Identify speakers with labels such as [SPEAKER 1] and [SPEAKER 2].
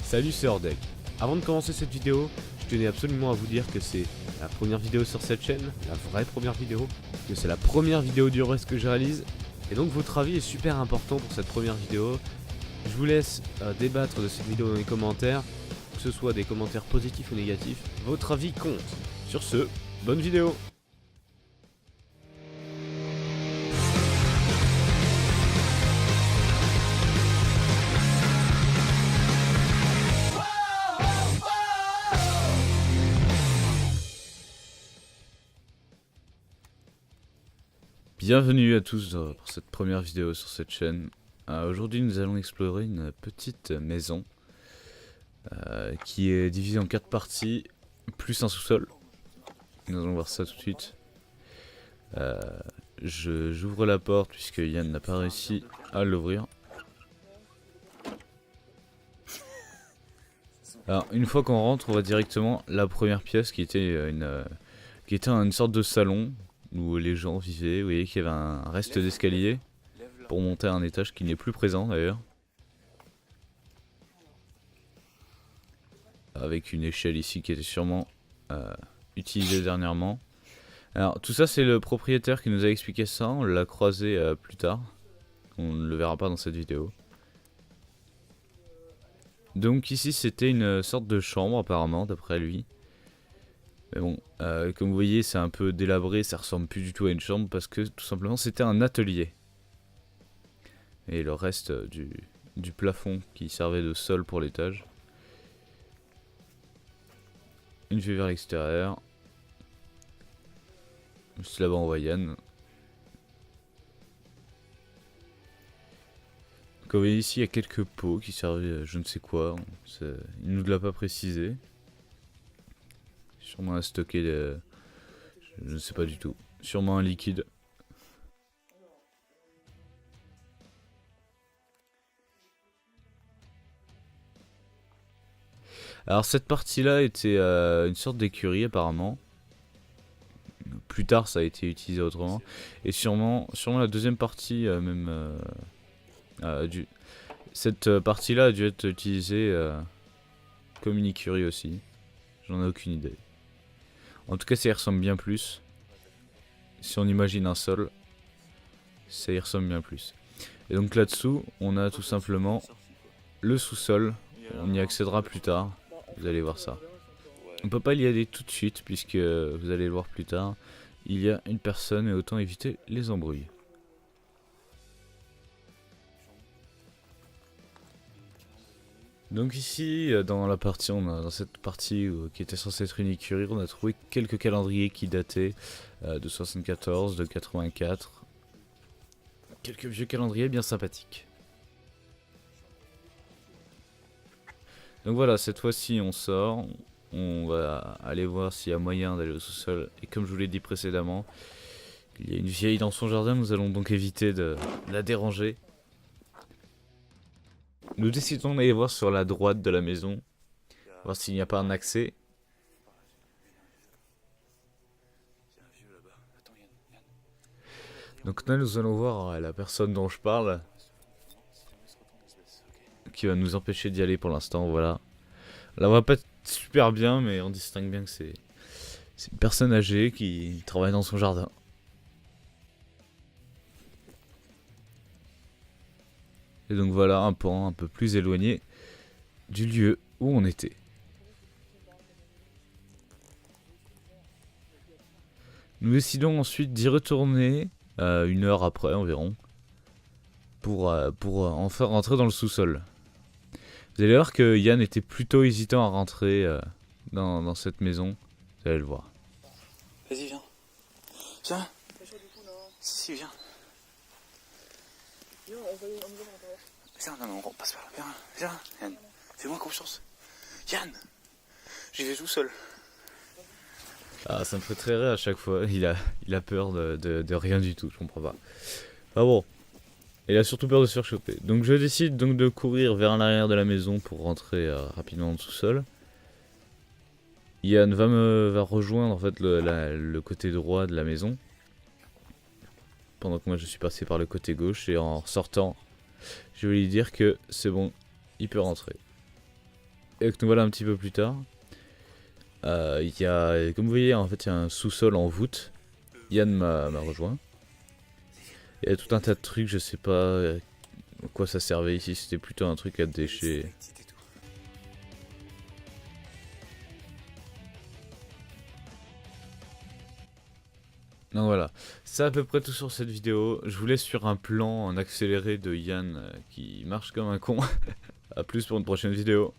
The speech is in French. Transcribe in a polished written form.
[SPEAKER 1] Salut, c'est Ordek. Avant de commencer cette vidéo, je tenais absolument à vous dire que c'est la première vidéo sur cette chaîne, la vraie première vidéo, que c'est la première vidéo du reste que je réalise, et donc votre avis est super important pour cette première vidéo. Je vous laisse débattre de cette vidéo dans les commentaires, que ce soit des commentaires positifs ou négatifs, votre avis compte. Sur ce, bonne vidéo.
[SPEAKER 2] Bienvenue à tous pour cette première vidéo sur cette chaîne. Aujourd'hui nous allons explorer une petite maison qui est divisée en 4 parties, plus un sous-sol. Nous allons voir ça tout de suite. J'ouvre la porte puisque Yann n'a pas réussi à l'ouvrir. Alors une fois qu'on rentre, on va directement à la première pièce qui était une sorte de salon où les gens vivaient. Vous voyez qu'il y avait un reste d'escalier pour monter à un étage qui n'est plus présent d'ailleurs. Avec une échelle ici qui était sûrement utilisée dernièrement. Alors tout ça c'est le propriétaire qui nous a expliqué ça, on l'a croisé plus tard. On ne le verra pas dans cette vidéo. Donc ici c'était une sorte de chambre apparemment d'après lui. Mais bon, comme vous voyez c'est un peu délabré, ça ressemble plus du tout à une chambre parce que tout simplement c'était un atelier. Et le reste du plafond qui servait de sol pour l'étage. Une vue vers l'extérieur. Juste là-bas on voit Yann. Comme vous voyez ici il y a quelques pots qui servaient à je ne sais quoi. Il ne nous l'a pas précisé. Sûrement à stocker je ne sais pas du tout. Sûrement un liquide. Alors cette partie-là était une sorte d'écurie apparemment. Plus tard ça a été utilisé autrement. Et sûrement la deuxième partie cette partie-là a dû être utilisée comme une écurie aussi. J'en ai aucune idée. En tout cas ça y ressemble bien plus. Si on imagine un sol, ça y ressemble bien plus. Et donc là-dessous, on a tout simplement le sous-sol. On y accédera plus tard. Vous allez voir ça. On peut pas y aller tout de suite puisque vous allez le voir plus tard. Il y a une personne et autant éviter les embrouilles. Donc ici, dans cette partie qui était censée être une écurie, on a trouvé quelques calendriers qui dataient de 74, de 84. Quelques vieux calendriers bien sympathiques. Donc voilà, cette fois-ci on sort, on va aller voir s'il y a moyen d'aller au sous-sol. Et comme je vous l'ai dit précédemment, il y a une vieille dans son jardin, nous allons donc éviter de la déranger. Nous décidons d'aller voir sur la droite de la maison, voir s'il n'y a pas un accès. Donc là nous allons voir la personne dont je parle, qui va nous empêcher d'y aller pour l'instant, voilà. Là on va pas être super bien, mais on distingue bien que c'est une personne âgée qui travaille dans son jardin. Et donc voilà un pan un peu plus éloigné du lieu où on était. Nous décidons ensuite d'y retourner 1 heure après environ pour enfin rentrer dans le sous-sol. Vous allez voir que Yann était plutôt hésitant à rentrer dans cette maison. Vous allez le voir.
[SPEAKER 3] Vas-y, viens. Viens. Si, viens. Viens, non, on passe par là. Viens, Yann. Fais-moi confiance. Yann, j'y vais tout seul.
[SPEAKER 2] Ah, ça me fait très rire à chaque fois. Il a peur de rien du tout, je comprends pas. Ah bon. Il a surtout peur de se faire choper. Donc je décide donc de courir vers l'arrière de la maison pour rentrer rapidement dans le sous-sol. Yann va rejoindre en fait le côté droit de la maison. Pendant que moi je suis passé par le côté gauche, et en sortant, je vais lui dire que c'est bon, il peut rentrer. Et donc nous voilà un petit peu plus tard. Il y a, comme vous voyez, en fait, il y a un sous-sol en voûte. Yann m'a rejoint. Il y a tout un tas de trucs, je sais pas à quoi ça servait ici, c'était plutôt un truc à déchets. Donc voilà, c'est à peu près tout sur cette vidéo. Je vous laisse sur un plan en accéléré de Yann qui marche comme un con. A plus pour une prochaine vidéo.